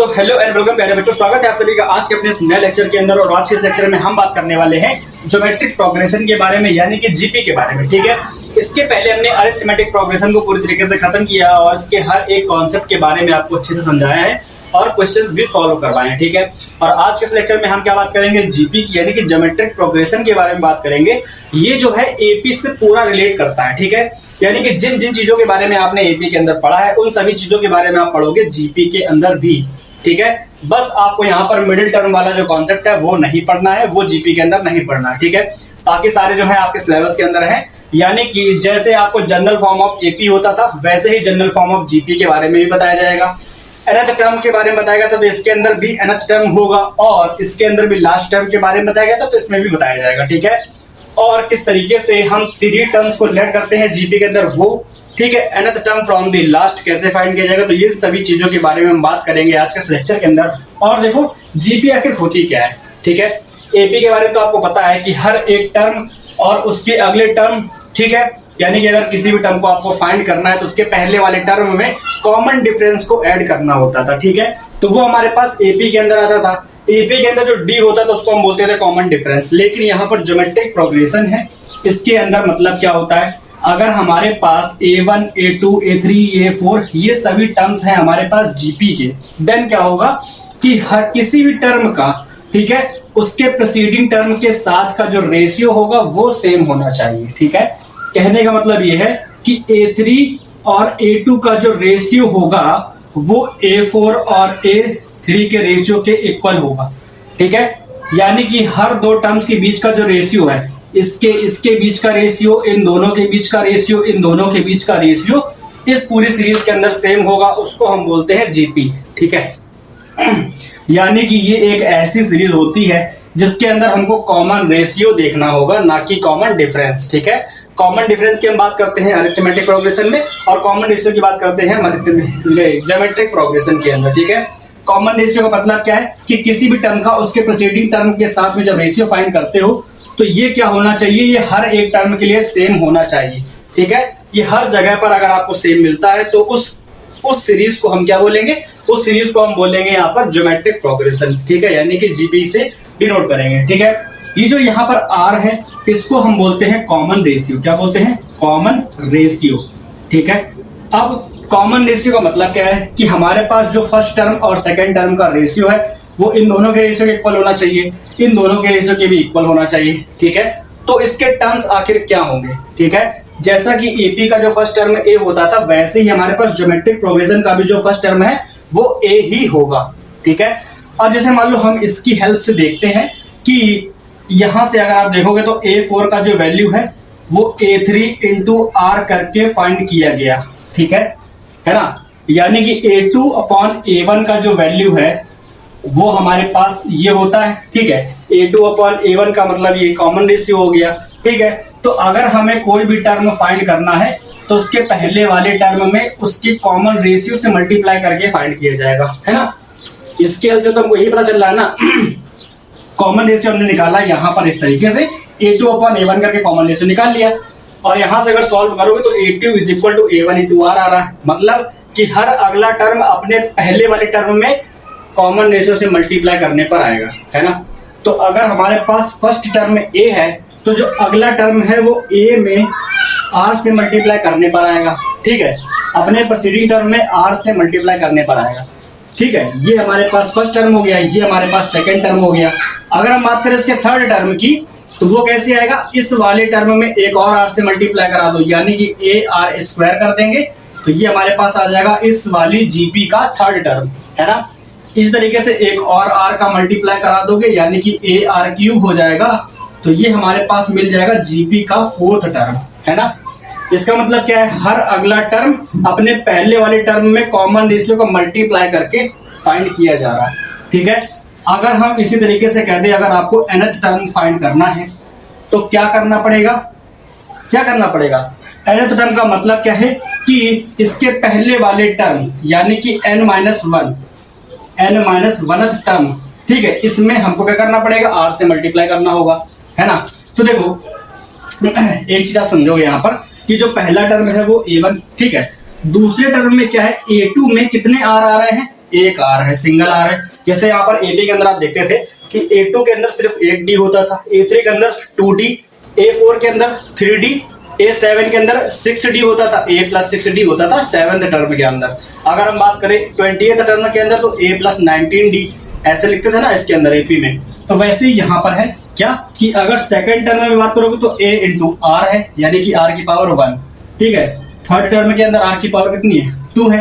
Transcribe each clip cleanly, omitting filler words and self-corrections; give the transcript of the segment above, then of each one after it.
तो hello and welcome प्यारे बच्चों, स्वागत है आप सभी का आज के अपने इस नए लेक्चर के अंदर। और आज के इस लेक्चर में हम बात करने वाले हैं ज्योमेट्रिक प्रोग्रेशन के बारे में, यानी कि जीपी के बारे में। ठीक है, इसके पहले हमने अरिथमेटिक प्रोग्रेशन को पूरी तरीके से खत्म किया और इसके हर एक कॉन्सेप्ट के बारे में आपको अच्छे से समझाया है और क्वेश्चंस भी सॉल्व करवाए हैं। ठीक है, और आज के इस लेक्चर में हम क्या बात करेंगे, जीपी की यानी कि ज्योमेट्रिक प्रोग्रेशन के बारे में बात करेंगे। ये जो है एपी से पूरा रिलेट करता है। ठीक है, यानी कि जिन जिन चीजों के बारे में आपने एपी के अंदर पढ़ा है उन सभी चीजों के बारे में आप पढ़ोगे जीपी के अंदर भी। ठीक है, बस आपको यहाँ पर मिडिल टर्म वाला जो कॉन्सेप्ट है वो नहीं पढ़ना है, वो जीपी के अंदर नहीं पढ़ना है। ठीक है, बाकी सारे जो है आपके सिलेबस के अंदर है। यानी कि जैसे आपको जनरल फॉर्म ऑफ एपी होता था वैसे ही जनरल फॉर्म ऑफ जीपी के बारे में भी बताया जाएगा। nth टर्म के बारे में बताएगा तो इसके अंदर भी nth टर्म होगा और इसके अंदर भी लास्ट टर्म के बारे में बताया गया तो इसमें भी बताया जाएगा। ठीक है, और किस तरीके से हम 3 टर्म्स को लेट करते हैं जीपी के अंदर वो। ठीक है, nth term from the last कैसे फाइंड किया जाएगा, तो ये सभी चीजों के बारे में हम बात करेंगे आज के लेक्चर के अंदर। और देखो जीपी आखिर होती क्या है। ठीक है, एपी के बारे में तो आपको पता है कि हर एक टर्म और उसके अगले टर्म, ठीक है, यानी कि अगर किसी भी टर्म को आपको फाइंड करना है तो उसके पहले वाले टर्म में कॉमन डिफरेंस को ऐड करना होता था। ठीक है, तो वो हमारे पास एपी के अंदर आता था। एपी के अंदर जो डी होता था उसको हम बोलते थे कॉमन डिफरेंस। लेकिन यहाँ पर ज्योमेट्रिक प्रोग्रेशन है, इसके अंदर मतलब क्या होता है, अगर हमारे पास A1, A2, A3, A4 ये सभी टर्म्स हैं हमारे पास जीपी के, देन क्या होगा कि हर किसी भी टर्म का, ठीक है, उसके प्रीसीडिंग टर्म के साथ का जो रेशियो होगा वो सेम होना चाहिए। ठीक है, कहने का मतलब ये है कि A3 और A2 का जो रेशियो होगा वो A4 और A3 के रेशियो के इक्वल होगा। ठीक है, यानी कि हर दो टर्म्स के बीच का जो रेशियो है, इसके बीच का रेशियो, इन दोनों के बीच का रेशियो, इन दोनों के बीच का रेशियो इस पूरी सीरीज के अंदर सेम होगा, उसको हम बोलते हैं जीपी। ठीक है, यानी कि ये एक ऐसी सीरीज होती है जिसके अंदर हमको कॉमन रेशियो देखना होगा, ना कि कॉमन डिफरेंस। ठीक है, कॉमन डिफरेंस की हम बात करते हैं अरिथमेटिक प्रोग्रेशन में और कॉमन रेशियो की बात करते हैं ज्योमेट्रिक प्रोग्रेशन के अंदर। ठीक है, कॉमन रेशियो का मतलब क्या है कि किसी भी टर्म का उसके प्रीसीडिंग टर्म के साथ में जब रेशियो फाइंड करते हो तो ये क्या होना चाहिए, ये हर एक टर्म के लिए सेम होना चाहिए। ठीक है, ये हर जगह पर अगर आपको सेम मिलता है तो उस सीरीज को हम क्या बोलेंगे, उस सीरीज को हम बोलेंगे यहाँ पर ज्योमेट्रिक प्रोग्रेशन। ठीक है, यानी कि जीपी से डिनोट करेंगे। ठीक है, ये जो यहाँ पर आर है इसको हम बोलते हैं कॉमन रेशियो। क्या बोलते हैं, कॉमन रेशियो। ठीक है, अब कॉमन रेशियो का मतलब क्या है कि हमारे पास जो फर्स्ट टर्म और सेकेंड टर्म का रेशियो है वो इन दोनों के रेशियो के इक्वल होना चाहिए, इन दोनों के रेशियो के भी इक्वल होना चाहिए। ठीक है, तो इसके टर्म्स आखिर क्या होंगे। ठीक है, जैसा कि एपी का जो फर्स्ट टर्म ए होता था वैसे ही हमारे पास ज्योमेट्रिक प्रोग्रेशन का भी जो फर्स्ट टर्म है वो ए ही होगा। ठीक है, अब जैसे मान लो हम इसकी हेल्प से देखते हैं कि यहां से अगर आप देखोगे तो A4 का जो वैल्यू है वो A3 इंटू आर करके फाइंड किया गया। ठीक है ना, यानी कि A2 अपॉन A1 का जो वैल्यू है वो हमारे पास ये होता है। ठीक है, A2 अपॉन A1 का मतलब ये कॉमन रेशियो हो गया। ठीक है, तो अगर हमें कोई भी टर्म फाइंड करना है तो उसके पहले वाले टर्म में उसके कॉमन रेशियो से मल्टीप्लाई करके फाइंड किया जाएगा, है ना। इसके वजह तो हमको यही पता चल रहा है ना, कॉमन रेशियो हमने निकाला यहाँ पर इस तरीके से A2 अपॉन A1 करके कॉमन रेशियो निकाल लिया और यहाँ से अगर सॉल्व करोगे तो A2 is equal to A1 into R आ रहा है। मतलब कि हर अगला टर्म अपने पहले वाले टर्म में कॉमन रेशियो से मल्टीप्लाई करने पर आएगा, है ना। तो अगर हमारे पास फर्स्ट टर्म में A है तो जो अगला टर्म है वो A में R से मल्टीप्लाई करने पर आएगा। ठीक है, अपने प्रीसीडिंग टर्म में R से मल्टीप्लाई करने पर आएगा। ठीक है, ये हमारे पास फर्स्ट टर्म हो गया, ये हमारे पास सेकंड टर्म हो गया। अगर हम बात करें इसके थर्ड टर्म की तो वो कैसे आएगा, इस वाले टर्म में एक और R से मल्टीप्लाई करा दो, यानी कि AR स्क्वायर कर देंगे तो ये हमारे पास आ जाएगा इस वाली जीपी का थर्ड टर्म, है ना। इस तरीके से एक और R का मल्टीप्लाई करा दोगे यानी कि AR क्यूब हो जाएगा तो ये हमारे पास मिल जाएगा जीपी का फोर्थ टर्म, है ना। इसका मतलब क्या है, हर अगला टर्म अपने पहले वाले टर्म में कॉमन रेशियो को मल्टीप्लाई करके फाइंड किया जा रहा है। ठीक है, अगर हम इसी तरीके से कह दें अगर आपको nth टर्म फाइंड करना है तो क्या करना पड़ेगा, nth टर्म का मतलब क्या है कि इसके पहले वाले टर्म यानी कि n-1th टर्म, ठीक है, इसमें हमको क्या करना पड़ेगा, R से मल्टीप्लाई करना होगा, है ना। तो देखो एक चीज आप समझोगे यहाँ पर कि जो पहला टर्म है वो A1, ठीक है, दूसरे टर्म में क्या है, A2 में कितने R आ रहे हैं, एक आर है, सिंगल आर है। जैसे यहाँ पर ए के अंदर आप देखते थे कि A2 के अंदर सिर्फ एक डी होता था, A3 के अंदर 2D, A4 के अंदर 3D, A7 के अंदर 6D होता था, A प्लस 6D होता था 7th टर्म के अंदर। अगर हम बात करें 20th टर्म के अंदर तो A प्लस 19D ऐसे लिखते थे ना इसके अंदर एपी में। तो वैसे ही यहाँ पर है क्या कि अगर सेकंड टर्म में बात करोगे तो A इंटू आर है, यानी कि R की पावर 1, ठीक है। थर्ड टर्म के अंदर R की पावर कितनी है, 2 है।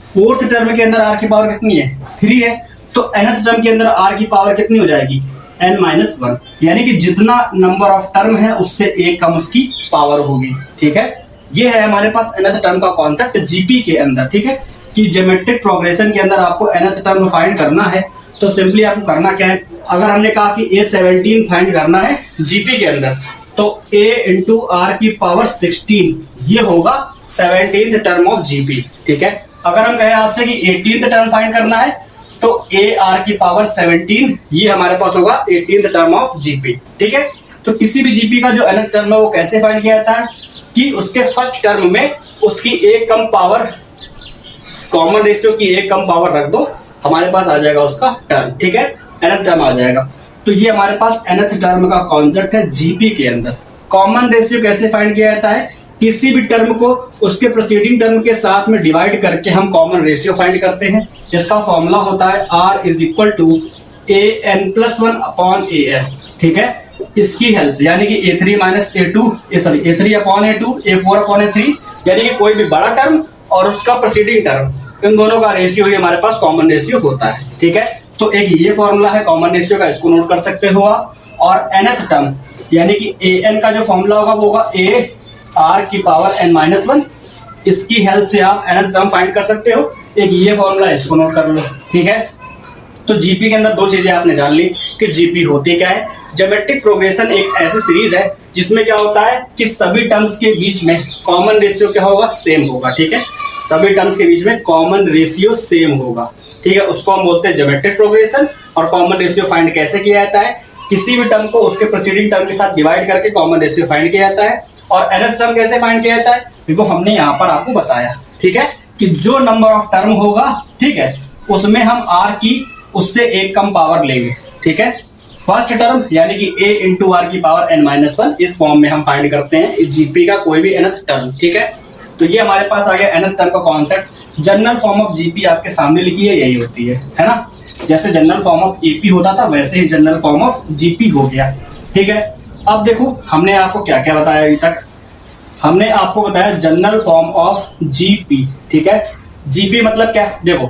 फोर्थ टर्म के अंदर R की पावर कितनी है, 3 है। तो nth टर्म के अंदर R की पावर कितनी हो जाएगी, n-1, यानी कि जितना नंबर ऑफ टर्म है उससे एक कम उसकी पावर होगी, ठीक है। ये है हमारे पास nth टर्म का कॉन्सेप्ट जीपी के अंदर, ठीक है। कि ज्योमेट्रिक प्रोग्रेशन के अंदर आपको nth टर्म फाइंड करना है तो सिंपली आपको करना क्या है, अगर हमने कहा कि A17 फाइंड करना है जीपी के अंदर तो A इंटू आर की पावर 16 ये होगा 17th टर्म ऑफ जीपी, ठीक है। अगर हम कहें आपसे कि 18th टर्म फाइंड करना है तो A आर की पावर 17 ये हमारे पास होगा 18th टर्म ऑफ जीपी, ठीक है। तो किसी भी जीपी का जो nth टर्म है वो कैसे फाइंड किया जाता है कि उसके फर्स्ट टर्म में उसकी एक कम पावर, कॉमन रेशियो की एक कम पावर रख दो, हमारे पास आ जाएगा उसका टर्म, ठीक है, nth टर्म आ जाएगा। तो ये हमारे पास nth टर्म का कॉन्सेप्ट है जीपी के अंदर। कॉमन रेशियो कैसे फाइंड किया जाता है, किसी भी टर्म को उसके प्रीसीडिंग टर्म के साथ में डिवाइड करके हम कॉमन रेशियो फाइंड करते हैं। इसका फॉर्मूला होता है R is equal to an+1 upon an, ठीक है। इसकी हेल्प से यानी कि A3 minus A2 A3 upon A2, A4 upon A3, यानी कि कोई भी बड़ा टर्म और उसका प्रीसीडिंग टर्म, इन दोनों का रेशियो ही हमारे पास कॉमन रेशियो होता है, ठीक है। तो एक ये फॉर्मूला है कॉमन रेशियो का, इसको नोट कर सकते हो आप। और nth टर्म यानी कि an का जो फॉर्मूला होगा वो होगा A R की पावर n-1, इसकी हेल्प से आप nth टर्म फाइंड कर सकते हो। एक ये फॉर्मूला, इसको नोट कर लो, ठीक है। तो जीपी के अंदर दो चीजें आपने जान ली कि जीपी होती क्या है। ज्योमेट्रिक प्रोग्रेशन एक ऐसी सीरीज है जिसमें क्या होता है कि सभी टर्म्स के बीच में कॉमन रेशियो क्या होगा, सेम होगा, ठीक है। सभी टर्म्स के बीच में कॉमन रेशियो सेम होगा, ठीक है। उसको हम बोलते हैं ज्योमेट्रिक प्रोग्रेशन। और कॉमन रेशियो फाइंड कैसे किया जाता है, किसी भी टर्म को उसके प्रीसीडिंग टर्म के साथ डिवाइड करके कॉमन रेशियो फाइंड किया जाता है। और nth टर्म कैसे फाइंड किया जाता है, देखो हमने यहाँ पर आपको बताया, ठीक है, कि जो नंबर ऑफ टर्म होगा, ठीक है, उसमें हम r की उससे एक कम पावर लेंगे, ठीक है। फर्स्ट टर्म यानी कि A इंटू आर की पावर n-1 इस फॉर्म में हम फाइंड करते हैं जीपी का कोई भी nth टर्म, ठीक है। तो ये हमारे पास आ गया nth टर्म का concept. General form of GP आपके सामने लिखी है, यही होती है ना। जैसे जनरल फॉर्म ऑफ एपी होता था वैसे ही जनरल फॉर्म ऑफ जीपी हो गया, ठीक है। अब देखो हमने आपको क्या क्या बताया अभी तक, हमने आपको बताया जनरल फॉर्म ऑफ जीपी, ठीक है। जीपी मतलब क्या, देखो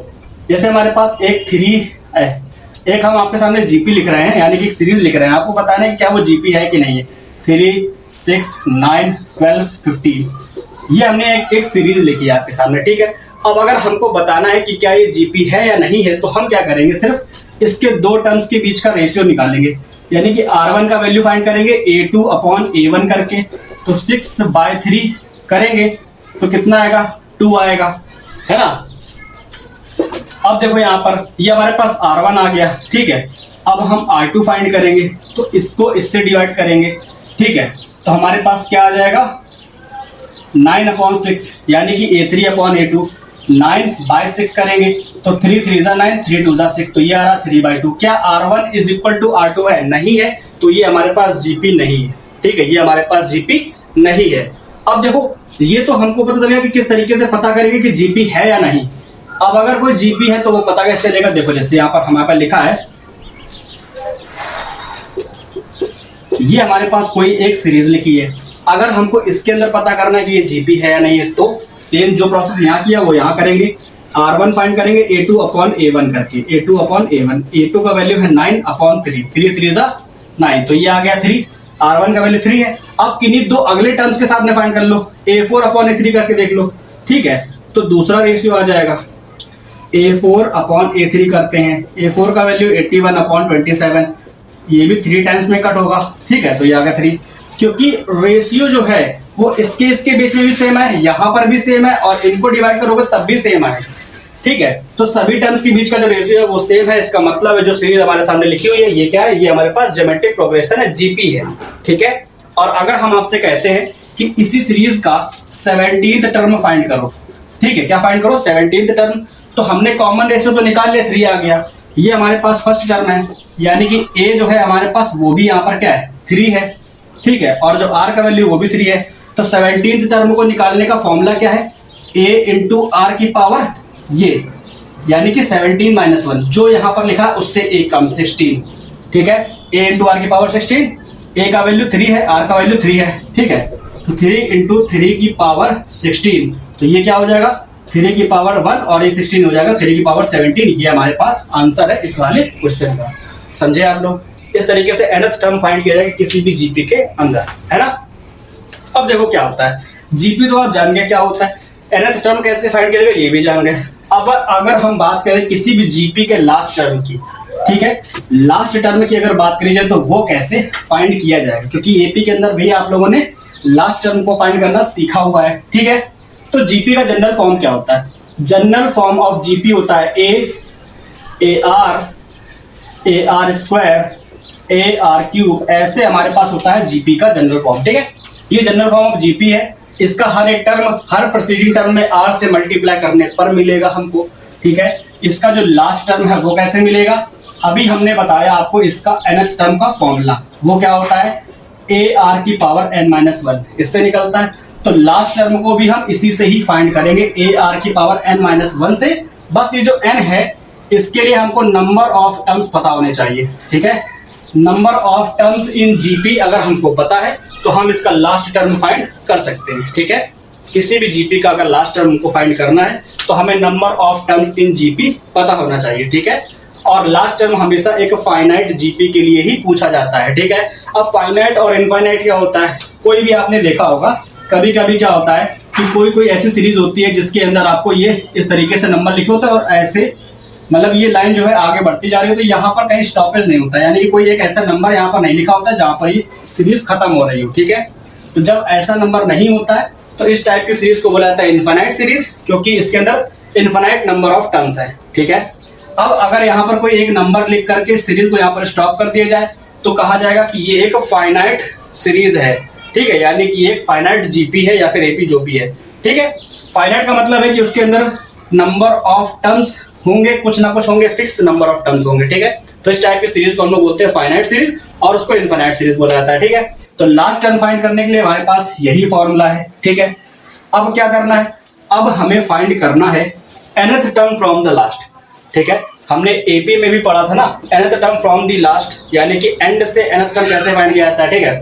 जैसे हमारे पास एक 3 है, एक हम आपके सामने जीपी लिख रहे हैं, यानी कि सीरीज लिख रहे हैं, आपको बताना है कि क्या वो जीपी है कि नहीं है। 3, 6, 9, 12, 15 ये हमने एक सीरीज लिखी है आपके सामने, ठीक है। अब अगर हमको बताना है कि क्या ये जीपी है या नहीं है तो हम क्या करेंगे, सिर्फ इसके दो टर्म्स के बीच का रेशियो निकालेंगे, यानी कि R1 का वैल्यू फाइंड करेंगे A2 अपॉन A1 करके। तो 6/3 करेंगे तो कितना आएगा, 2 आएगा, है ना। अब देखो यहाँ पर ये हमारे पास R1 आ गया, ठीक है। अब हम R2 फाइंड करेंगे तो इसको इससे डिवाइड करेंगे, ठीक है। तो हमारे पास क्या आ जाएगा, 9/6 यानी कि A3 अपॉन A2, 9/6 करेंगे तो 3 3 9, 3 2 6, तो ये आ रहा 3/2। क्या R1 is equal to R2 है, नहीं है, तो ये हमारे पास जीपी नहीं है, ठीक है, ये हमारे पास जीपी नहीं है। अब देखो ये तो हमको पता चलेगा कि किस तरीके से पता करेंगे कि जीपी है या नहीं। अब अगर कोई जीपी है तो वो पता कैसे चलेगा, देखो जैसे यहाँ पर हमारे पास लिखा है, ये हमारे पास कोई एक सीरीज लिखी है, अगर हमको इसके अंदर पता करना है कि ये जीपी है या नहीं है तो सेम जो प्रोसेस यहाँ किया वो यहाँ करेंगे। R1 फाइंड करेंगे A2 अपॉन A1 करके, A2 अपॉन A1, A2 का वैल्यू है 9/3, 3 3 9, तो ये आ गया 3, R1 का वैल्यू 3 है। अब किन्हीं दो अगले टर्म्स के साथ में फाइंड कर लो, A4 अपॉन A3 करके देख लो, ठीक है। तो दूसरा रेशियो आ जाएगा A4 अपॉन A3 करते हैं, A4 का वैल्यू 81/27, ये भी 3 टाइम्स में कट होगा, ठीक है, तो ये आ गया 3। क्योंकि रेशियो जो है वो इसके बीच में भी सेम है, यहाँ पर भी सेम है, और इनको डिवाइड करोगे तब भी सेम है, ठीक है। तो सभी टर्म्स के बीच का जो रेशियो है वो सेम है, इसका मतलब है जो सीरीज हमारे सामने लिखी हुई है ये क्या है, ये हमारे पास ज्योमेट्रिक प्रोग्रेशन है, जीपी है, ठीक है। और अगर हम आपसे कहते हैं कि इसी सीरीज का 17th टर्म फाइंड करो, ठीक है, क्या फाइंड करो, 17th टर्म, तो हमने कॉमन रेशियो तो निकाल लिया, 3 आ गया। ये हमारे पास फर्स्ट टर्म है, यानी कि a जो है हमारे पास वो भी यहाँ पर क्या है, 3 है, ठीक है, और जो r का वैल्यू वो भी 3 है। तो 17th टर्म को निकालने का फॉर्मूला क्या है, a इंटू आर की पावर ये, यानी कि 17 माइनस 1, जो यहाँ पर लिखा है उससे एक कम 16, ठीक है, a इंटू आर की पावर 16, a का वैल्यू 3 है, r का वैल्यू 3 है, ठीक है, तो 3 इंटू 3 की पावर 16, तो ये क्या हो जाएगा 3 की पावर 1 और ये 16 हो जाएगा 3 की पावर 17। ये हमारे पास आंसर है इस वाले क्वेश्चन का। समझे आप लोग? इस तरीके से nth टर्म फाइंड किया जाएगा किसी भी जीपी के अंदर, है ना। अब देखो क्या होता है, जीपी तो आप जान गए क्या होता है, nth टर्म कैसे फाइंड किया जाएगा ये भी जान गए। अब अगर हम बात करें किसी भी जीपी के लास्ट टर्म की, ठीक है, लास्ट टर्म की अगर बात करी जाए तो वो कैसे फाइंड किया जाएगा, क्योंकि एपी के अंदर भी आप लोगों ने लास्ट टर्म को फाइंड करना सीखा हुआ है, ठीक है। तो जीपी का जनरल फॉर्म क्या होता है, जनरल फॉर्म ऑफ जीपी होता है A R square A R cube, ऐसे हमारे पास होता है जीपी का जनरल फॉर्म, ठीक है। ये जनरल फॉर्म ऑफ जीपी है, इसका हर एक टर्म हर प्रीसीडिंग टर्म में आर से मल्टीप्लाई करने पर मिलेगा हमको, ठीक है। इसका जो लास्ट टर्म है वो कैसे मिलेगा, अभी हमने बताया आपको इसका nth टर्म का फॉर्मूला, वो क्या होता है ए आर की पावर n-1, इससे निकलता है। तो लास्ट टर्म को भी हम इसी से ही फाइंड करेंगे, ए आर की पावर n-1 से। बस ये जो n है इसके लिए हमको नंबर ऑफ टर्म्स पता होने चाहिए, ठीक है। Number of terms in GP अगर हमको पता है तो हम इसका लास्ट टर्म फाइंड कर सकते हैं, ठीक है। किसी भी जीपी का अगर लास्ट टर्म को फाइंड करना है तो हमें number of terms in GP पता होना चाहिए, ठीक है। और लास्ट टर्म हमेशा एक फाइनाइट जीपी के लिए ही पूछा जाता है, ठीक है। अब फाइनाइट और इनफाइनाइट क्या होता है, कोई भी आपने देखा होगा, कभी कभी क्या होता है कि कोई ऐसी सीरीज होती है जिसके अंदर आपको ये इस तरीके से नंबर लिखे होते हैं और ऐसे मतलब ये लाइन जो है आगे बढ़ती जा रही है, तो यहाँ पर कहीं स्टॉपेज नहीं होता है, यानी कि कोई एक ऐसा नंबर यहाँ पर नहीं लिखा होता है जहां पर ये सीरीज खत्म हो रही हो, ठीक है। तो जब ऐसा नंबर नहीं होता है तो इस टाइप की सीरीज को बोला जाता है इनफाइनाइट सीरीज, क्योंकि इसके अंदर इनफाइनाइट नंबर ऑफ टर्म्स है, ठीक है। अब अगर यहाँ पर कोई एक नंबर लिख करके सीरीज को यहाँ पर स्टॉप कर दिया जाए तो कहा जाएगा कि ये एक फाइनाइट सीरीज है, ठीक है, यानी कि एक फाइनाइट जीपी है या फिर एपी जो भी है, ठीक है। फाइनाइट का मतलब है कि उसके अंदर नंबर ऑफ टर्म्स होंगे, कुछ ना कुछ होंगे, फिक्स नंबर ऑफ टर्म्स होंगे, ठीक है। तो इस टाइप की सीरीज को हम लोग बोलते हैं फाइनाइट सीरीज और उसको इनफाइनाइट सीरीज बोला जाता है, ठीक है। तो लास्ट टर्म फाइंड करने के लिए हमारे पास यही फॉर्मूला है, ठीक है। अब क्या करना है, अब हमें फाइंड करना है nth term from the last, ठीक है। हमने एपी में भी पढ़ा था ना nth term from the last, यानी कि एंड से nth टर्म कैसे फाइंड किया जाता है, ठीक है।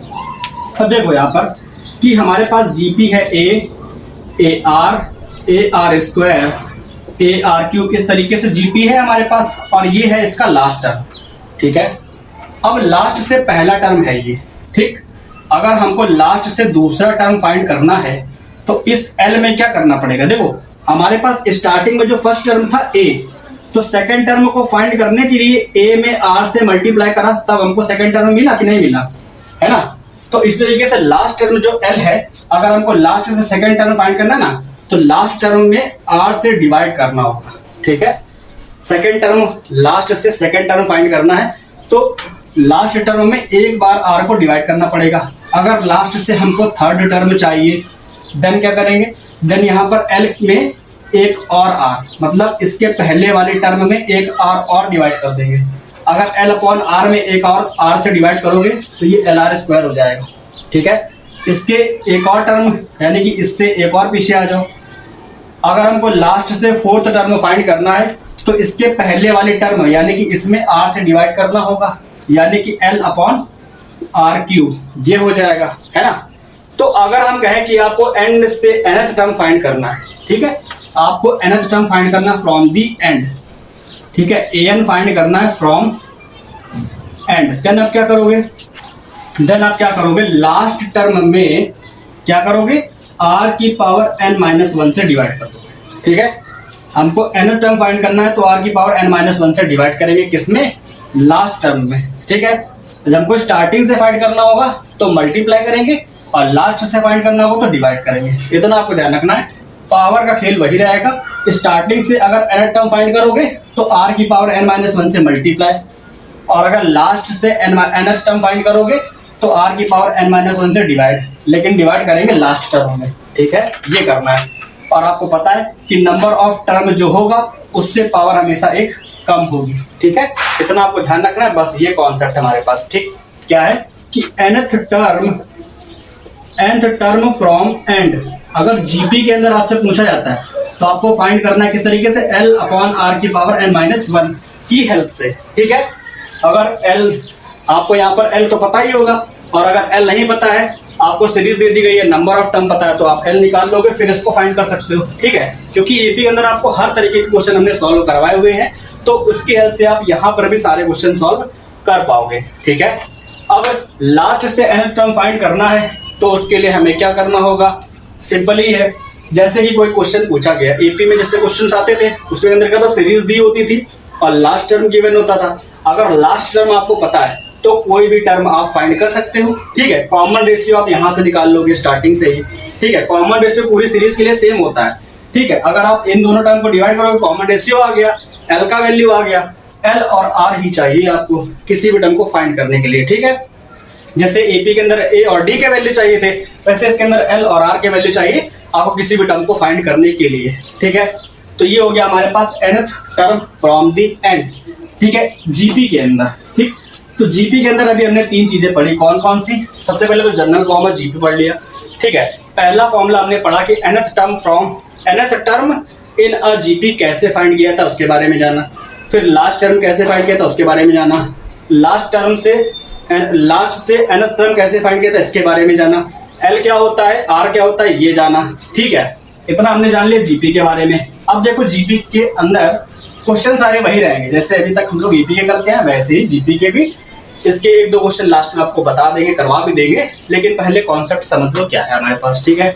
अब देखो यहाँ पर कि हमारे पास जीपी है A R square A R cube, इस तरीके से जीपी है हमारे पास, और ये है इसका लास्ट टर्म, ठीक है। अब लास्ट से पहला टर्म है ये, ठीक। अगर हमको लास्ट से दूसरा टर्म फाइंड करना है तो इस एल में क्या करना पड़ेगा, देखो हमारे पास स्टार्टिंग में जो फर्स्ट टर्म था ए, तो सेकंड टर्म को फाइंड करने के लिए ए में आर से मल्टीप्लाई करा तब हमको सेकंड टर्म मिला कि नहीं मिला, है ना। तो इस तरीके से लास्ट टर्म जो एल है, अगर हमको लास्ट से सेकंड टर्म फाइंड करना ना तो लास्ट टर्म में आर से डिवाइड करना होगा, ठीक है। सेकंड टर्म लास्ट से सेकंड टर्म फाइंड करना है तो लास्ट टर्म में एक बार आर को डिवाइड करना पड़ेगा। अगर लास्ट से हमको थर्ड टर्म चाहिए देन क्या करेंगे, देन यहाँ पर एल में एक और आर, मतलब इसके पहले वाले टर्म में एक आर और डिवाइड कर देंगे। अगर एल अपॉन आर में एक और आर से डिवाइड करोगे तो ये एल आर स्क्वायर हो जाएगा, ठीक है। इसके एक और टर्म यानी कि इससे एक और पीछे आ जाओ, अगर हमको लास्ट से फोर्थ टर्म फाइंड करना है तो इसके पहले वाले टर्म यानी कि इसमें आर से डिवाइड करना होगा, यानी कि एल अपॉन आर क्यूब, ये हो जाएगा, है ना। तो अगर हम कहें कि आपको एंड से nth टर्म फाइंड करना है, ठीक है, आपको nth टर्म फाइंड करना है फ्रॉम दी एंड, ठीक है, an फाइंड करना है फ्रॉम एंड। देन आप क्या करोगे, लास्ट टर्म में क्या करोगे, r की पावर n-1 से डिवाइड कर दोगे, ठीक है। हमको nth टर्म फाइंड करना है तो r की पावर n-1 से डिवाइड करेंगे, किसमें, लास्ट टर्म में, ठीक है। जब हमको स्टार्टिंग से फाइंड करना होगा तो मल्टीप्लाई करेंगे और लास्ट से फाइंड करना होगा तो डिवाइड करेंगे। इतना आपको ध्यान रखना है, पावर का खेल वही रहेगा। स्टार्टिंग से अगर nth टर्म फाइंड करोगे तो r की पावर n-1 से मल्टीप्लाई, और अगर लास्ट से nth टर्म फाइंड करोगे तो r की पावर n-1 से डिवाइड, लेकिन डिवाइड करेंगे लास्ट टर्म में, ठीक है, ये करना है। और आपको पता है कि नंबर ऑफ टर्म जो होगा उससे पावर हमेशा एक कम होगी, ठीक है। इतना आपको ध्यान रखना है, बस ये कॉन्सेप्ट हमारे पास, ठीक। क्या है कि nth टर्म फ्रॉम एंड, अगर जीपी के अंदर आपसे पूछा जाता है तो आपको फाइंड करना है किस तरीके से, L अपॉन R की पावर n-1 की हेल्प से, ठीक है। अगर L आपको यहाँ पर L तो पता ही होगा, और अगर L नहीं पता है, आपको सीरीज दे दी गई है, नंबर ऑफ टर्म पता है, तो आप L निकाल लोगे, फिर इसको फाइंड कर सकते हो, ठीक है। क्योंकि एपी के अंदर आपको हर तरीके के क्वेश्चन हमने सॉल्व करवाए हुए हैं, तो उसकी हेल्प से आप यहाँ पर भी सारे क्वेश्चन सॉल्व कर पाओगे, ठीक है। अब लास्ट से nth टर्म फाइंड करना है, तो उसके लिए हमें क्या करना होगा, सिंपल ही है। जैसे कि कोई क्वेश्चन पूछा गया, एपी में जैसे क्वेश्चन आते थे उसके अंदर क्या था, सीरीज दी होती थी और लास्ट टर्म गिवन होता था। अगर लास्ट टर्म आपको पता है तो कोई भी टर्म आप फाइंड कर सकते हो, ठीक है। कॉमन रेशियो आप यहां से निकाल लोगे स्टार्टिंग से ही, ठीक है। कॉमन रेशियो पूरी सीरीज के लिए सेम होता है, ठीक है। अगर आप इन दोनों टर्म को डिवाइड करोगे, कॉमन रेशियो आ गया, एल का वैल्यू आ गया, एल और आर ही चाहिए आपको किसी भी टर्म को फाइंड करने के लिए, ठीक है। जैसे एपी के अंदर ए और डी के वैल्यू चाहिए थे, वैसे इसके अंदर एल और आर के वैल्यू चाहिए आपको किसी भी टर्म को फाइंड करने के लिए, ठीक है। तो ये हो गया हमारे पास nth term from the end, ठीक है, जीपी के अंदर, ठीक। तो जीपी के अंदर अभी हमने तीन चीजें पढ़ी, कौन कौन सी, सबसे पहले तो जनरल फॉर्म है, जीपी पढ़ लिया, ठीक है। पहला फॉर्मूला हमने पढ़ा कि nth term in a GP कैसे फाइंड किया था उसके बारे में जाना, फिर लास्ट टर्म कैसे फाइंड किया था उसके बारे में जाना, लास्ट से nth टर्म कैसे फाइंड किया था इसके बारे में जाना, एल क्या होता है, आर क्या होता है ये जाना, ठीक है। इतना हमने जान लिया जीपी के बारे में। अब देखो जीपी के अंदर क्वेश्चन सारे वही रहेंगे, जैसे अभी तक हम लोग ईपी के करते हैं वैसे ही जीपी के भी इसके एक दो क्वेश्चन लास्ट में आपको बता देंगे, करवा भी देंगे, लेकिन पहले कॉन्सेप्ट समझ लो क्या है हमारे पास, ठीक है।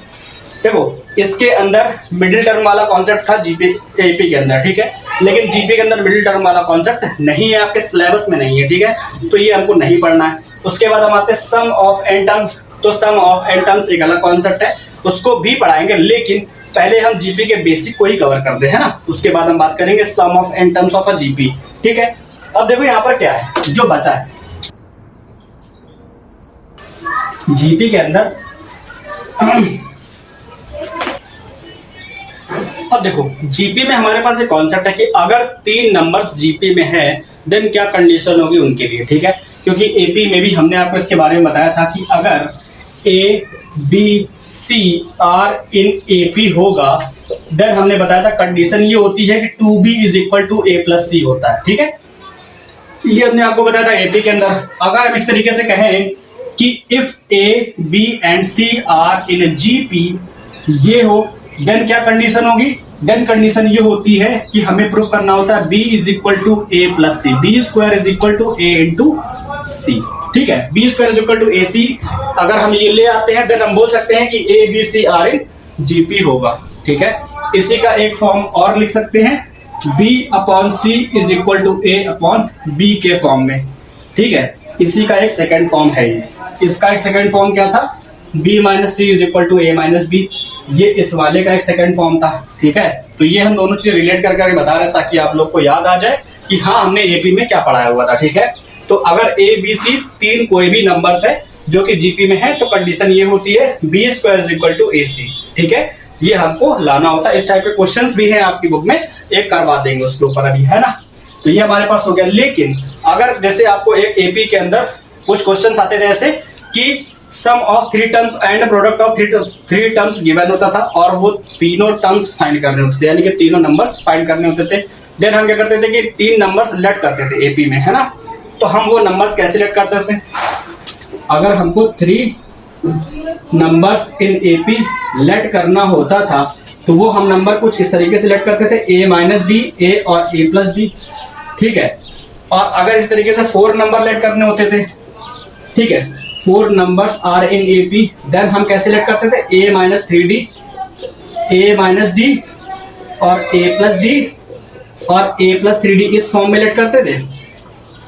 देखो इसके अंदर मिडिल टर्म वाला कॉन्सेप्ट था जीपी एपी के अंदर, ठीक है, लेकिन जीपी के अंदर मिडिल टर्म वाला कॉन्सेप्ट नहीं है, आपके सिलेबस में नहीं है, ठीक है, तो ये हमको नहीं पढ़ना है। उसके बाद हम आते हैं सम ऑफ एन टर्म्स, तो सम ऑफ एन टर्म्स एक अलग कॉन्सेप्ट है, उसको भी पढ़ाएंगे, लेकिन पहले हम जीपी के बेसिक को ही कवर करते हैं ना, उसके बाद हम बात करेंगे sum of N terms of a GP, ठीक है। अब देखो यहाँ पर क्या है जो बचा है जीपी के अंदर। अब देखो जीपी में हमारे पास एक कॉन्सेप्ट है कि अगर तीन नंबर्स जीपी में है देन क्या कंडीशन होगी उनके लिए, ठीक है। क्योंकि एपी में भी हमने आपको इसके बारे में बताया था कि अगर A B C are in AP होगा देन हमने बताया था कंडीशन ये होती है कि 2b is equal to a plus C होता है, ठीक है। ये हमने आपको बताया था एपी के अंदर। अगर हम इस तरीके से कहें कि if A B and C are in GP ये हो देन क्या कंडीशन होगी, देन कंडीशन ये होती है कि हमें प्रूव करना होता है b is equal to a plus C, B square is equal to a into C, ठीक है। B square is equal to A C अगर हम ये ले आते हैं देन हम बोल सकते हैं कि A B C are in GP होगा, ठीक है। इसी का एक फॉर्म और लिख सकते हैं, b upon C is equal to a upon b के फॉर्म में, ठीक है। इसी का एक सेकंड फॉर्म है ये। इसका एक सेकंड फॉर्म क्या था, b minus C is equal to a minus B, ये इस वाले का एक सेकंड फॉर्म था, ठीक है। तो ये हम दोनों चीजें रिलेट करके बता रहे ताकि आप लोग को याद आ जाए कि हाँ हमने एपी में क्या पढ़ाया हुआ था, ठीक है। तो अगर ए बी सी तीन कोई भी नंबर्स है जो कि जीपी में है तो कंडीशन ये होती है B square is equal to A C, ठीक है। ये हमको लाना होता है। इस टाइप के क्वेश्चंस भी हैं आपकी बुक में, एक करवा देंगे उसके ऊपर अभी, है ना। तो ये हमारे पास हो गया। लेकिन अगर जैसे आपको एक एपी के अंदर कुछ क्वेश्चंस आते थे ऐसे कि sum of three terms and product of three terms given होता था और वो तीनों टर्म्स फाइंड करने होते थे, यानी कि तीनों नंबर्स फाइंड करने होते थे। देन हम क्या करते थे कि तीन नंबर्स लेट करते थे एपी में, है ना। तो हम वो नंबर्स कैसे लेट करते थे, अगर हमको three numbers in AP let करना होता था तो वो हम नंबर कुछ इस तरीके से लेट करते थे, ए माइनस डी, ए और ए प्लस डी, ठीक है। और अगर इस तरीके से 4 नंबर लेट करने होते थे, ठीक है, 4 numbers are in AP, then हम कैसे लेट करते थे, A minus 3d, A minus D और ए प्लस डी और ए प्लस 3d इस फॉर्म में लेट करते थे,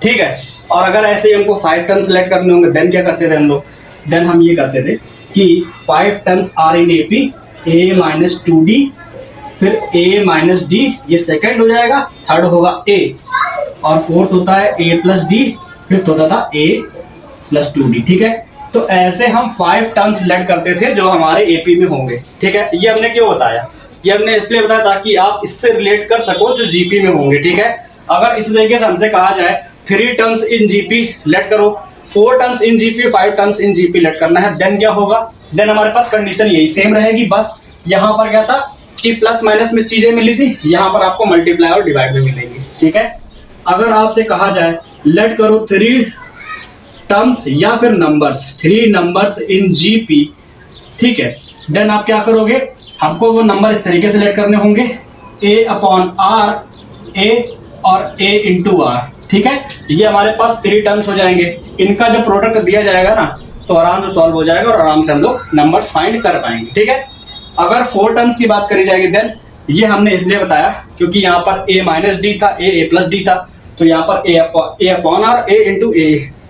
ठीक है। और अगर ऐसे ही हमको 5 टर्म्स लेट करने होंगे देन क्या करते थे हम लोग, देन हम ये करते थे कि 5 terms are in AP, A minus 2d फिर ए माइनस डी, ये सेकंड हो जाएगा, थर्ड होगा ए और फोर्थ होता है ए प्लस डी, फिफ्थ होता था ए प्लस 2d, ठीक है। तो ऐसे हम 5 टर्म्स लेट करते थे जो हमारे एपी में होंगे, ठीक है। ये हमने क्यों बताया, ये हमने इसलिए बताया ताकि आप इससे रिलेट कर सको जो जीपी में होंगे, ठीक है। अगर इस तरीके से हमसे कहा जाए 3 टर्म्स इन जीपी लेट करो, 4 terms in GP, 5 terms in GP let करना है, देन क्या होगा, देन हमारे पास कंडीशन यही सेम रहेगी। बस यहाँ पर क्या था कि प्लस माइनस में चीजें मिली थी, यहाँ पर आपको मल्टीप्लाई और डिवाइड में मिलेंगी, ठीक है। अगर आपसे कहा जाए लेट करो 3 टर्म्स या फिर नंबर्स, 3 नंबर्स इन जीपी, ठीक है, देन आप क्या करोगे, हमको वो नंबर इस तरीके से लेट करने होंगे a अपॉन आर, a और a इंटू आर, ठीक है। ये हमारे पास 3 टर्म्स हो जाएंगे, इनका जब प्रोडक्ट दिया जाएगा ना तो आराम से सॉल्व हो जाएगा और आराम से हम लोग नंबर्स फाइंड कर पाएंगे, ठीक है। अगर 4 टर्म्स की बात करी जाएगी देन ये हमने इसलिए बताया क्योंकि यहाँ पर a माइनस डी था, a प्लस डी था, तो यहाँ पर a upon R, a into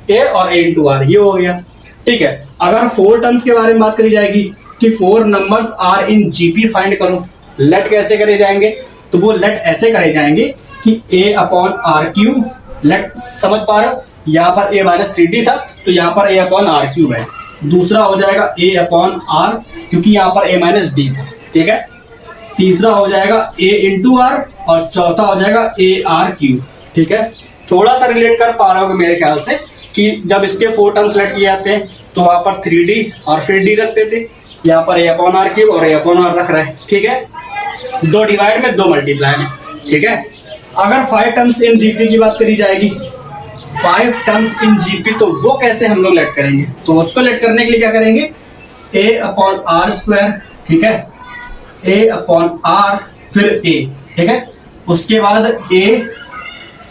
a और a इंटू आर, ये हो गया, ठीक है। अगर 4 टर्म्स के बारे में बात करी जाएगी कि 4 numbers are in GP find करो, लेट कैसे करे जाएंगे, तो वो लेट ऐसे करे जाएंगे कि a upon R cube, let समझ पा रहे हो, यहाँ पर a माइनस 3d था तो यहाँ पर a अपॉन आर क्यूब है, दूसरा हो जाएगा a अपॉन आर क्योंकि यहाँ पर a माइनस डी था, ठीक है, तीसरा हो जाएगा a इंटू आर और चौथा हो जाएगा a आर क्यूब, ठीक है। थोड़ा सा रिलेट कर पा रहे हो मेरे ख्याल से कि जब इसके 4 टर्म्स लेट किए जाते हैं तो वहां पर 3d और फिर d रखते थे, यहाँ पर a अपॉन आर क्यूब और a अपॉन आर रख रहे हैं, ठीक है। 2 डिवाइड में 2 मल्टीप्लाई में, ठीक है। अगर 5 टर्म्स इन जीपी की बात करी जाएगी, 5 टर्म्स इन जीपी, तो वो कैसे हम लोग लेट करेंगे, तो उसको लेट करने के लिए क्या करेंगे, a अपॉन आर स्क्वायर, ठीक है, a अपॉन आर फिर a, ठीक है, उसके बाद a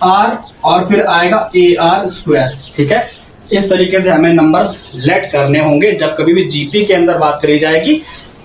आर और फिर आएगा a आर स्क्वायर, ठीक है। इस तरीके से हमें नंबर्स लेट करने होंगे जब कभी भी जीपी के अंदर बात करी जाएगी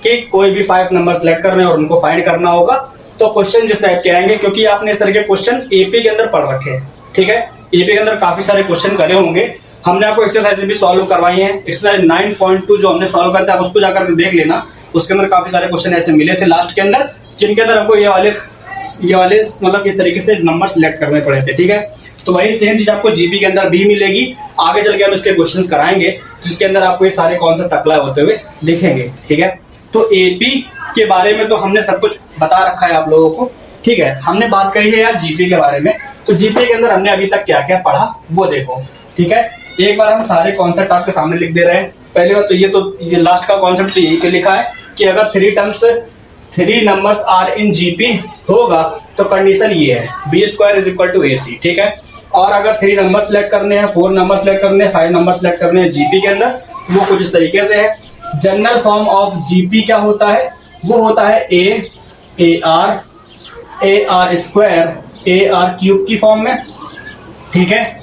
कि कोई भी 5 नंबर्स लेट करने और उनको फाइंड करना होगा, तो क्वेश्चन जिस टाइप के आएंगे, क्योंकि आपने इस तरह के क्वेश्चन एपी के अंदर पढ़ रखे हैं, ठीक है, एपी के अंदर काफी सारे क्वेश्चन करे होंगे, हमने आपको एक्सरसाइज भी सॉल्व करवाई है, एक्सरसाइज 9.2 जो हमने सॉल्व करते हैं आप उसको जाकर के देख लेना, उसके अंदर काफी सारे क्वेश्चन ऐसे मिले थे लास्ट के अंदर जिनके अंदर हमको ये वाले मतलब इस तरीके से नंबर सिलेक्ट करने पड़े थे, ठीक है। तो वही सेम चीज आपको जीपी के अंदर भी मिलेगी, आगे चल के हम इसके क्वेश्चंस कराएंगे जिसके अंदर आपको ये सारे कॉन्सेप्ट अप्लाई होते हुए दिखेंगे, ठीक है। तो एपी के बारे में तो हमने सब कुछ बता रखा है आप लोगों को, ठीक है। हमने बात करी है यार जीपी के बारे में, तो जीपी के अंदर हमने अभी तक क्या क्या पढ़ा वो देखो, ठीक है। एक बार हम सारे कॉन्सेप्ट आपके सामने लिख दे रहे हैं। पहली बात तो ये लास्ट का कॉन्सेप्ट यही पे लिखा है कि अगर 3 नंबर्स आर इन जीपी होगा तो कंडीशन ये है B square is equal to A C, ठीक है। और अगर 3 नंबर सेलेक्ट करने हैं, 4 नंबर सेलेक्ट करने हैं, 5 नंबर सेलेक्ट करने हैं जीपी के अंदर, वो कुछ इस तरीके से है। जनरल फॉर्म ऑफ जीपी क्या होता है, वो होता है A R square A R cube की फॉर्म में, ठीक है।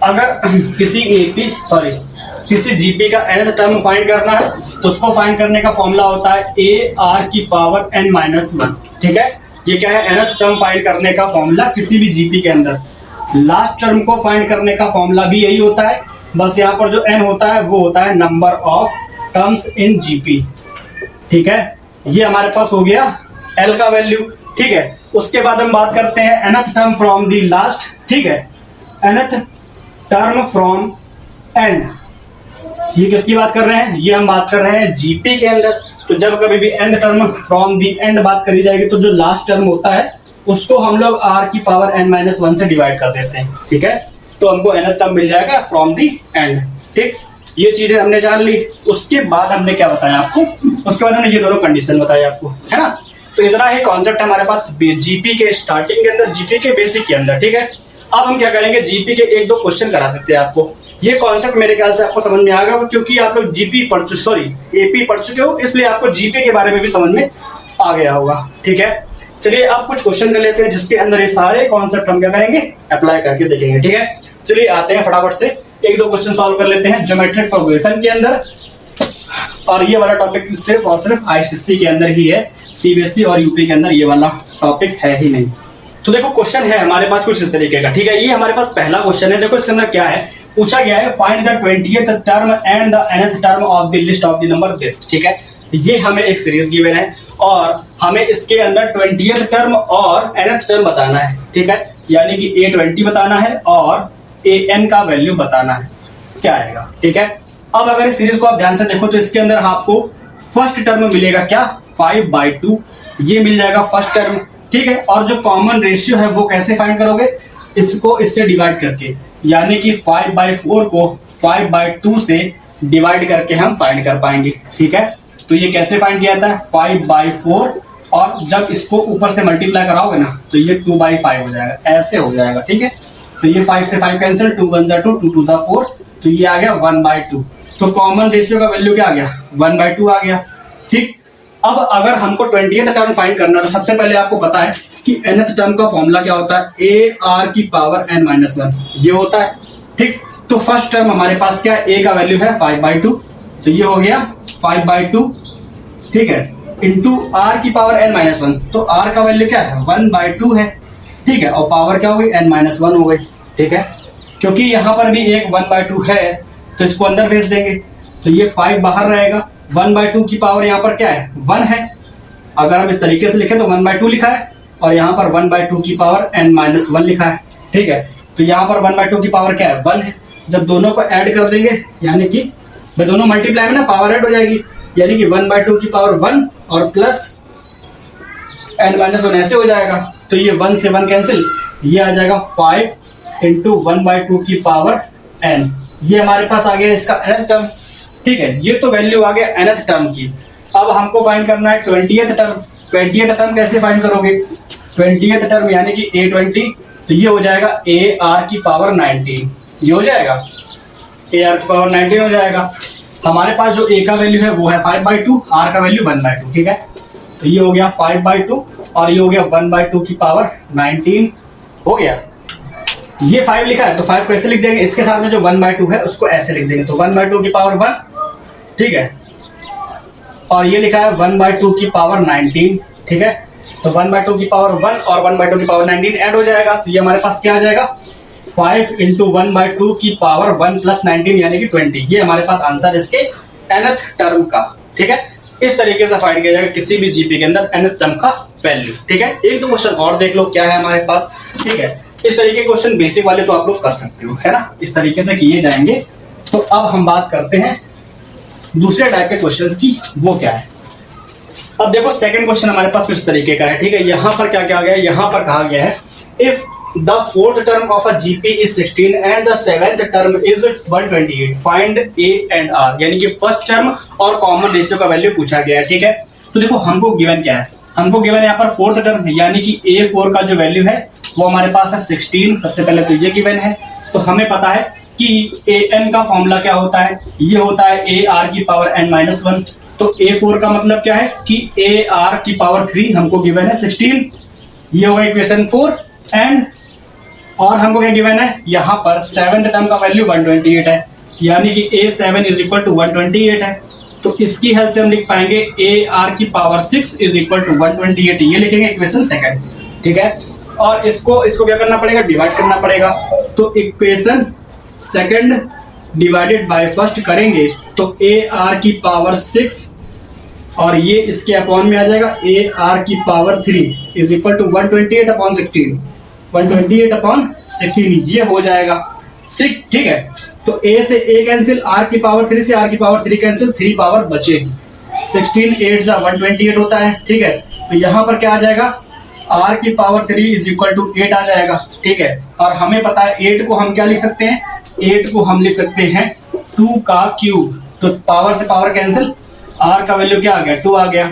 अगर किसी जीपी का nth टर्म फाइंड करना है तो उसको फाइंड करने का फॉर्मूला होता है ए आर की पावर n-1, ठीक है। ये क्या है, nth टर्म फाइंड करने का फॉर्मूला किसी भी जीपी के अंदर। लास्ट टर्म को फाइंड करने का फॉर्मूला भी यही होता है, बस यहाँ पर जो n होता है वो होता है number of terms in GP, ठीक है। ये हमारे पास हो गया l का वैल्यू, ठीक है। उसके बाद हम बात करते हैं nth term from the last, ठीक है, nth टर्म फ्रॉम एंड। ये किसकी बात कर रहे हैं, ये हम बात कर रहे हैं जीपी के अंदर। तो जब कभी भी and term from the and बात करी जाएगी तो जो लास्ट टर्म होता है उसको हम लोग r की पावर n-1 से डिवाइड कर देते हैं, ठीक है। तो हमको nth टर्म मिल जाएगा फ्रॉम दी एंड, ठीक। ये चीजें हमने जान ली। उसके बाद हमने क्या बताया आपको, उसके बाद हमने ये दोनों कंडीशन बताया आपको, है ना। तो इतना ही कॉन्सेप्ट हमारे पास जीपी के स्टार्टिंग के अंदर, जीपी के बेसिक के अंदर, ठीक है। अब हम क्या करेंगे, जीपी के 1-2 क्वेश्चन करा देते हैं आपको। ये कॉन्सेप्ट मेरे ख्याल से आपको समझ में आ गया होगा क्योंकि आप लोग एपी पढ़ चुके हो, इसलिए आपको जीपी के बारे में भी समझ में आ गया होगा, ठीक है। चलिए अब कुछ क्वेश्चन कर लेते हैं जिसके अंदर ये सारे कॉन्सेप्ट हम क्या करेंगे, अप्लाई करके देखेंगे, ठीक है। चलिए आते हैं फटाफट से 1-2 क्वेश्चन सॉल्व कर लेते हैं ज्योमेट्रिक प्रोग्रेशन के अंदर। और ये वाला टॉपिक सिर्फ और सिर्फ आईसीएसई के अंदर ही है, सीबीएसई और यूपी के अंदर ये वाला टॉपिक है ही नहीं। तो देखो क्वेश्चन है हमारे पास कुछ इस तरीके का, ठीक है। ये हमारे पास पहला क्वेश्चन है। देखो इसके अंदर क्या है, पूछा गया है find the 20th term and the nth term of the list of the number this, ठीक है। ये हमें एक सीरीज गिवन है और हमें इसके अंदर 20th टर्म और nth टर्म बताना है, ठीक है। यानी कि A20 बताना है और an का वैल्यू बताना है, क्या आएगा, ठीक है। अब अगर इस सीरीज को आप ध्यान से देखो तो इसके अंदर आपको फर्स्ट टर्म मिलेगा क्या, 5/2, ये मिल जाएगा फर्स्ट टर्म, ठीक है। और जो कॉमन रेशियो है वो कैसे फाइंड करोगे, इसको इससे डिवाइड करके, यानी कि 5/4 को 5/2 से डिवाइड करके हम फाइंड कर पाएंगे, ठीक है। तो ये कैसे फाइंड किया जाता है, 5/4, और जब इसको ऊपर से मल्टीप्लाई कराओगे ना तो ये 2/5 हो जाएगा, ऐसे हो जाएगा, ठीक है। तो ये 5 से 5 कैंसिल, 2 1 2, 2 2 4, तो ये आ गया 1/2। तो कॉमन रेशियो का वैल्यू क्या आ गया, 1/2 आ गया, ठीक। अब अगर हमको 20th टर्म फाइंड करना है तो सबसे पहले आपको पता है कि nth टर्म का फॉर्मूला क्या होता है, AR की पावर n-1 ये होता है, ठीक। तो फर्स्ट टर्म हमारे पास क्या है, A का वैल्यू है 5/2, तो ये हो गया 5/2, ठीक है, इंटू R की पावर n-1, तो R का वैल्यू क्या है 1/2 है, ठीक है, और पावर क्या हो गई n-1 हो गई, ठीक है। क्योंकि यहां पर भी एक 1/2 है तो इसको अंदर भेज देंगे, तो ये 5 बाहर रहेगा, 1/2 की पावर यहाँ पर क्या है 1 है। अगर हम इस तरीके से लिखें तो 1/2 लिखा है, और यहाँ पर 1/2 की पावर n-1 लिखा है, ठीक है। तो यहाँ पर 1/2 की पावर क्या है 1 है। जब दोनों को ऐड कर देंगे, यानी कि दोनों मल्टीप्लाई में ना पावर ऐड हो जाएगी, यानी कि 1/2 की पावर 1 और प्लस n-1 ऐसे हो जाएगा। तो ये 1 से 1 कैंसिल, ये आ जाएगा 5 इंटू 1/2 की पावर n, ये हमारे पास आ गया इसका nth टर्म, ठीक है। ये तो वैल्यू आ गया nth टर्म की। अब हमको फाइंड करना है 20th टर्म। 20th टर्म कैसे फाइंड करोगे, 20th टर्म यानी कि A20, तो ये हो जाएगा AR की पावर 19, ये हो जाएगा AR की पावर 19 हो जाएगा। हमारे पास जो A का वैल्यू है वो है 5/2, R का वैल्यू 1/2, ठीक है। तो ये हो गया 5/2 और ये हो गया 1/2 की पावर 19 हो गया। ये 5 लिखा है तो 5 को ऐसे लिख देंगे, इसके साथ में जो 1/2 है उसको ऐसे लिख देंगे, तो 1/2 की पावर 1, ठीक है, और ये लिखा है 1/2 की पावर 19, ठीक है। तो 1/2 की पावर 1 और 1/2 की पावर 19 ऐड हो जाएगा, तो ये हमारे पास क्या आ जाएगा 5 इंटू 1/2 की पावर 1 प्लस 19 यानी कि 20, ये हमारे पास आंसर इसके nth टर्म का, ठीक है। इस तरीके से फाइंड किया जाएगा किसी भी जीपी के अंदर nth टर्म का वैल्यू, ठीक है। एक दो क्वेश्चन और देख लो क्या है हमारे पास, ठीक है। इस तरीके के क्वेश्चन बेसिक वाले तो आप लोग कर सकते हो, है ना, इस तरीके से किए जाएंगे। तो अब हम बात करते हैं दूसरे टाइप के क्वेश्चंस की, वो क्या है। अब देखो सेकंड क्वेश्चन हमारे पास कुछ तरीके का है, ठीक है। यहाँ पर क्या क्या गया है, यहाँ पर कहा गया है if the fourth term of a GP is 16 and the seventh term is 128, find a and r, यानी कि फर्स्ट टर्म और कॉमन रेशियो का वैल्यू पूछा गया है, ठीक है। तो देखो हमको गिवन क्या है, हमको गिवन यहाँ पर फोर्थ टर्म यानी कि A4 का जो वैल्यू है वो हमारे पास है 16, सबसे पहले तो ये गिवन है। तो हमें पता है कि an का फॉर्मूला क्या होता है, ये होता है AR की पावर n-1, तो A4 का मतलब क्या है कि AR की पावर 3 हमको गिवन है 16, ये होगा इक्वेशन 4। एंड और हमको क्या गिवन है, यहाँ पर सेवेंथ टर्म का वैल्यू 128 है, यानी कि A7 इज इक्वल टू 128 है। तो इसकी हेल्प से हम लिख पाएंगे AR की पावर 6 इज इक्वल टू 128, ये लिखेंगे इक्वेशन सेकंड, ठीक है। और इसको क्या करना पड़ेगा, डिवाइड करना पड़ेगा। तो equation second divided by first करेंगे तो AR की पावर 6 और ये इसके अपॉन में आ जाएगा AR की power 3 is equal to 128 upon 16, 128 upon 16 ये हो जाएगा 6, ठीक है। तो A से A कैंसिल, R की पावर 3 से R की पावर 3 कैंसिल, 3 पावर बचेगी, 16 8 जा 128 होता है, ठीक है। तो यहाँ पर क्या आ जाएगा, R की पावर 3 इज इक्वल टू 8 आ जाएगा, ठीक है। और हमें पता है 8 को हम क्या लिख सकते हैं, 8 को हम लिख सकते हैं 2 का क्यूब, तो पावर से पावर कैंसिल, R का वैल्यू क्या आ गया 2 आ गया।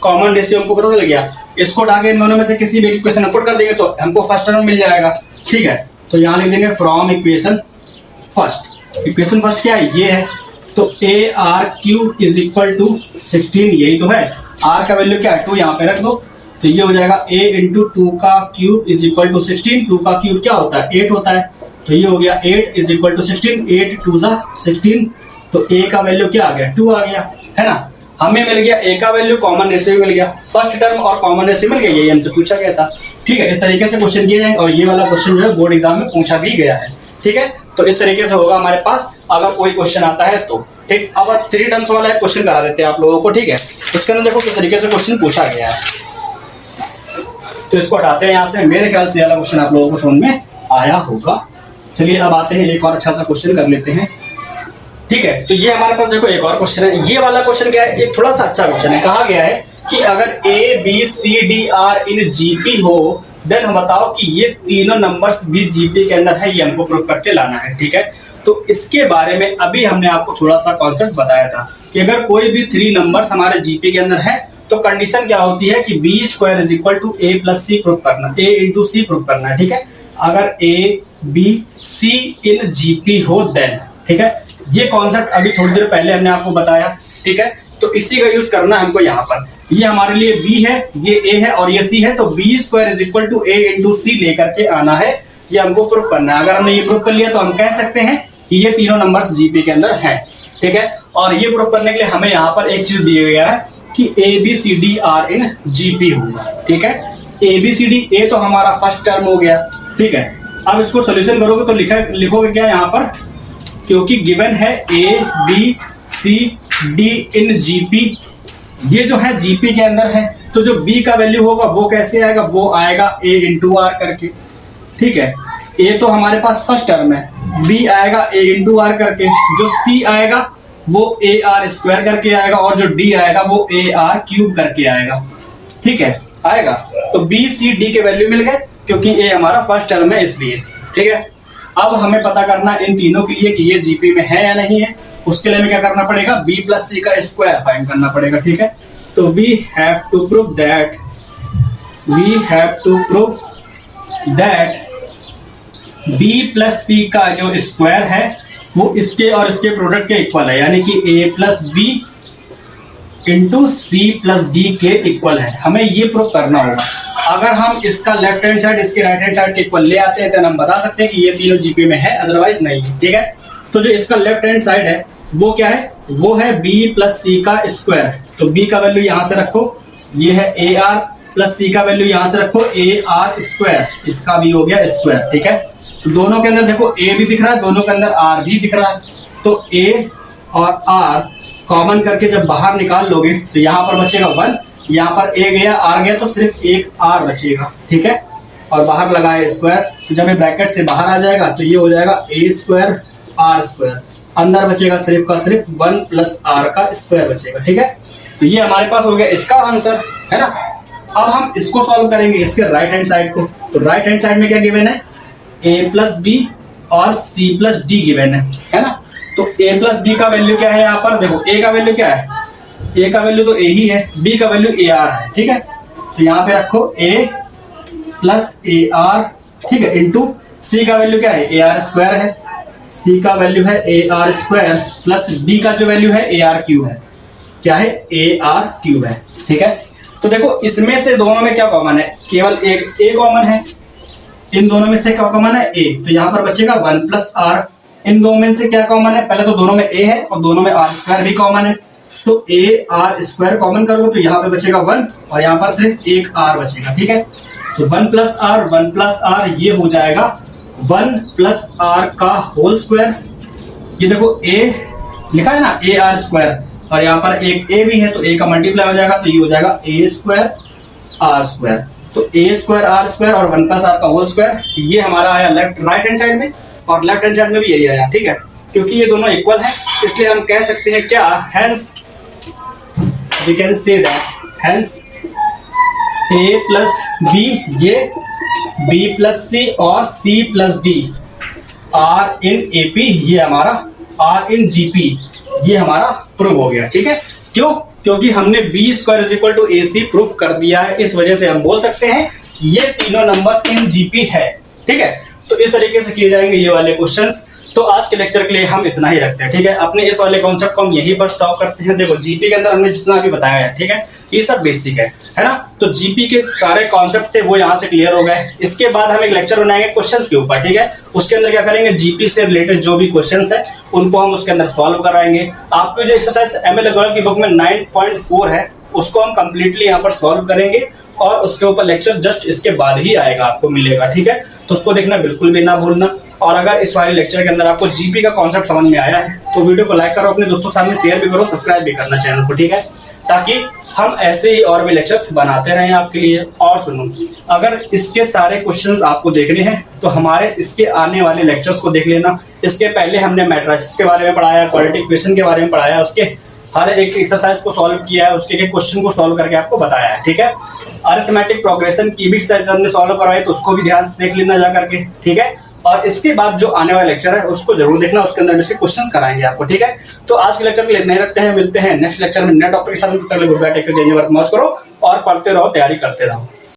कॉमन रेशियो हमको पता चल गया, इसको उठा के इन दोनों में से किसी भी इक्वेशन में पुट कर देंगे तो हमको फर्स्ट टर्म मिल जाएगा, ठीक है। तो यहाँ लिख देंगे from equation first, equation first क्या है ये है, तो AR cube is equal to 16, यही तो है। R का वैल्यू क्या है 2, यहाँ पे रख दो, तो ये हो जाएगा A इंटू 2 का क्यूब इज इक्वल टू 16, 2 का क्यूब क्या होता है 8 होता है, तो ये हो गया 8 इज इक्वल टू 16, 8 2 जा 16, तो A का वैल्यू क्या आ गया 2 आ गया, है ना। हमें मिल गया A का वैल्यू, कॉमन रेशियो मिल गया, फर्स्ट टर्म और कॉमन रेशियो मिल गया, यही हमसे पूछा गया था, ठीक है। इस तरीके से क्वेश्चन किए जाएंगे और ये वाला क्वेश्चन जो है बोर्ड एग्जाम में पूछा भी गया है, ठीक है। तो इस तरीके से होगा हमारे पास अगर कोई क्वेश्चन आता है तो, ठीक। अब 3 टर्म्स वाला क्वेश्चन करा देते हैं आप लोगों को, ठीक है। इसके अंदर देखो किस तरीके से क्वेश्चन पूछा गया है, तो इसको हटाते हैं यहाँ से। मेरे ख्याल से वाला क्वेश्चन आप लोगों को समझ में आया होगा। चलिए अब आते हैं एक और अच्छा सा क्वेश्चन कर लेते हैं, ठीक है। तो ये हमारे पास देखो एक और क्वेश्चन है, ये वाला क्वेश्चन क्या है, एक थोड़ा सा अच्छा क्वेश्चन है। कहा गया है कि अगर A B C D are in GP हो देन हम बताओ कि ये तीनों नंबर्स भी जीपी के अंदर है, ये हमको प्रूव करके लाना है। ठीक है, तो इसके बारे में अभी हमने आपको थोड़ा सा कॉन्सेप्ट बताया था कि अगर कोई भी 3 नंबर्स हमारे जीपी के अंदर है तो कंडीशन क्या होती है कि B square is equal to A plus C prove करना, ए इंटू सी प्रूव करना है। ठीक है, अगर A B C in GP हो देन, ठीक है, ये कॉन्सेप्ट अभी थोड़ी देर पहले हमने आपको बताया। ठीक है, तो इसी का यूज करना है हमको यहाँ पर। ये हमारे लिए बी है, ये ए है और ये सी है, तो B square is equal to A into C लेकर के आना है, ये हमको प्रूव करना है। अगर हमने ये प्रूव कर लिया तो हम कह सकते हैं कि ये तीनों नंबर्स जीपी के अंदर हैं। ठीक है, और ये प्रूव करने के लिए हमें यहाँ पर एक चीज दिया गया है कि A B C D are in GP होगा। ठीक है, ए बी सी डी, ए तो हमारा फर्स्ट टर्म हो गया। ठीक है, अब इसको सोल्यूशन करोगे तो लिखोगे क्या यहाँ पर, क्योंकि गिवन है A B C D in GP, ये जो है जीपी के अंदर है, तो जो बी का वैल्यू होगा वो कैसे आएगा, वो आएगा ए इंटू आर करके। ठीक है, ए तो हमारे पास फर्स्ट टर्म है, बी आएगा ए इंटू आर करके, जो सी आएगा वो ए आर स्क्वायर करके आएगा और जो डी आएगा वो ए आर क्यूब करके आएगा। ठीक है, आएगा, तो बी सी डी के वैल्यू मिल गए क्योंकि ए हमारा फर्स्ट टर्म है इसलिए। ठीक है, अब हमें पता करना इन तीनों के लिए कि ये जीपी में है या नहीं है। उसके लिए हमें क्या करना पड़ेगा, b प्लस सी का स्क्वायर फाइंड करना पड़ेगा। ठीक है, तो we have to prove that b plus C का जो स्क्वायर है वो इसके और इसके प्रोडक्ट के इक्वल है, यानी कि a plus B into C plus D के इक्वल है। हमें ये प्रूव करना होगा। अगर हम इसका लेफ्ट हैंड साइड इसके राइट हैंड साइड के इक्वल ले आते हैं तो हम बता सकते हैं कि ये तीनों जीपी में है, अदरवाइज नहीं है। ठीक है, तो जो इसका लेफ्ट हैंड साइड है वो क्या है, वो है b प्लस सी का स्क्वायर। तो b का वैल्यू यहां से रखो, ये है ए आर प्लस सी का वैल्यू यहां से रखो ए आर स्क्वायर, इसका भी हो गया स्क्वायर। ठीक है, तो दोनों के अंदर देखो a भी दिख रहा है, दोनों के अंदर r भी दिख रहा है, तो a और r कॉमन करके जब बाहर निकाल लोगे तो यहाँ पर बचेगा 1, यहाँ पर a गया r गया तो सिर्फ एक r बचेगा। ठीक है, और बाहर लगाए स्क्वायर, जब ये ब्रैकेट से बाहर आ जाएगा तो ये हो जाएगा a स्क्वायर r स्क्वायर, अंदर बचेगा सिर्फ का सिर्फ 1 प्लस r का स्क्वायर बचेगा। ठीक है, तो ये हमारे पास हो गया इसका आंसर, है ना। अब हम इसको सॉल्व करेंगे इसके राइट हैंड साइड को। तो राइट हैंड साइड में क्या गिवन है, a प्लस बी और c प्लस डी गिवन है ना। तो a प्लस बी का वैल्यू क्या है, यहाँ पर देखो a का वैल्यू क्या है, a का वैल्यू तो a ही है, b का वैल्यू a r है। ठीक है, तो यहाँ पे रखो a प्लस ए आर, ठीक है, इंटू c का वैल्यू क्या है, ए आर स्क्वायर है, c का वैल्यू है A R square plus d का जो वैल्यू है ए आर क्यूब है, क्या है, ए आर क्यूब है। ठीक है, तो देखो इसमें से दोनों में क्या कॉमन है, केवल एक a कॉमन है, इन दोनों में से क्या कॉमन है, a, तो यहाँ पर बचेगा 1 प्लस r। इन दोनों में से क्या कॉमन है, पहले तो दोनों में a है और दोनों में r स्क्वायर भी कॉमन है, तो a r स्क्वायर कॉमन करोगे तो यहाँ पे बचेगा 1 और यहाँ पर सिर्फ एक r बचेगा। ठीक है, तो 1 प्लस r ये हो जाएगा 1 प्लस r का होल स्क्वायर। ये देखो a लिखा है ना, ए आर स्क्वायर, और यहाँ पर एक a भी है तो a का मल्टीप्लाई हो जाएगा, तो ये हो जाएगा a स्क्वायर r स्क्वायर। तो a स्क्वायर r स्क्वायर और 1 प्लस r का होल स्क्वायर, ये हमारा आया राइट हैंड साइड में, और लेफ्ट हैंड साइड में भी यही आया। ठीक है, क्योंकि ये दोनों इक्वल है इसलिए हम कह सकते हैं क्या, hence we can say that hence a plus B, ये b प्लस सी और c plus D r in AP, ये हमारा r इन GP, ये हमारा प्रूव हो गया। ठीक है, क्यों, क्योंकि हमने b square is equal to AC proof कर दिया है, इस वजह से हम बोल सकते हैं कि ये तीनों नंबर्स इन GP है। ठीक है, तो इस तरीके से किए जाएंगे ये वाले क्वेश्चंस। तो आज के लेक्चर के लिए हम इतना ही रखते हैं। ठीक है, अपने इस वाले कॉन्सेप्ट को हम यहीं पर स्टॉप करते हैं। देखो जीपी के अंदर हमने जितना भी बताया है, ठीक है, ये सब बेसिक है ना। तो जीपी के सारे कॉन्सेप्ट थे वो यहाँ से क्लियर हो गए। इसके बाद हम एक लेक्चर बनाएंगे क्वेश्चंस के ऊपर। ठीक है, उसके अंदर क्या करेंगे, जीपी से रिलेटेड जो भी क्वेश्चंस है उनको हम उसके अंदर सॉल्व कराएंगे। आपको जो एक्सरसाइज एमएल अग्रवाल की बुक में 9.4 है उसको हम कंप्लीटली यहाँ पर सॉल्व करेंगे और उसके ऊपर लेक्चर जस्ट इसके बाद ही आएगा, आपको मिलेगा। ठीक है, तो उसको देखना बिल्कुल भी ना भूलना। और अगर इस वाले लेक्चर के अंदर आपको जीपी का कॉन्सेप्ट समझ में आया है तो वीडियो को लाइक करो, अपने दोस्तों सामने शेयर भी करो, सब्सक्राइब भी करना चैनल को। ठीक है, ताकि हम ऐसे ही और भी लेक्चर्स बनाते रहें आपके लिए। और सुनो, अगर इसके सारे क्वेश्चंस आपको देखने हैं तो हमारे इसके आने वाले लेक्चर्स को देख लेना। इसके पहले हमने मैट्रिसेस के बारे में पढ़ाया, क्वाड्रेटिक इक्वेशन के बारे में पढ़ाया, उसके हर एक एक्सरसाइज को सॉल्व किया है, उसके एक क्वेश्चन को सॉल्व करके आपको बताया है, ठीक है। अरिथमेटिक प्रोग्रेशन की भी एक्सरसाइज हमने सॉल्व करवाई, तो उसको भी ध्यान से देख लेना जा करके, ठीक है। और इसके बाद जो आने वाला लेक्चर है उसको जरूर देखना, उसके अंदर इसके क्वेश्चंस कराएंगे आपको, ठीक है। तो आज के लेक्चर के लिए इतना ही रखते हैं, मिलते हैं नेक्स्ट लेक्चर में नए टॉपिक के साथ। गुड बाय, टेक केयर, जय हिंद, मौज करो और पढ़ते रहो, तैयारी करते रहो।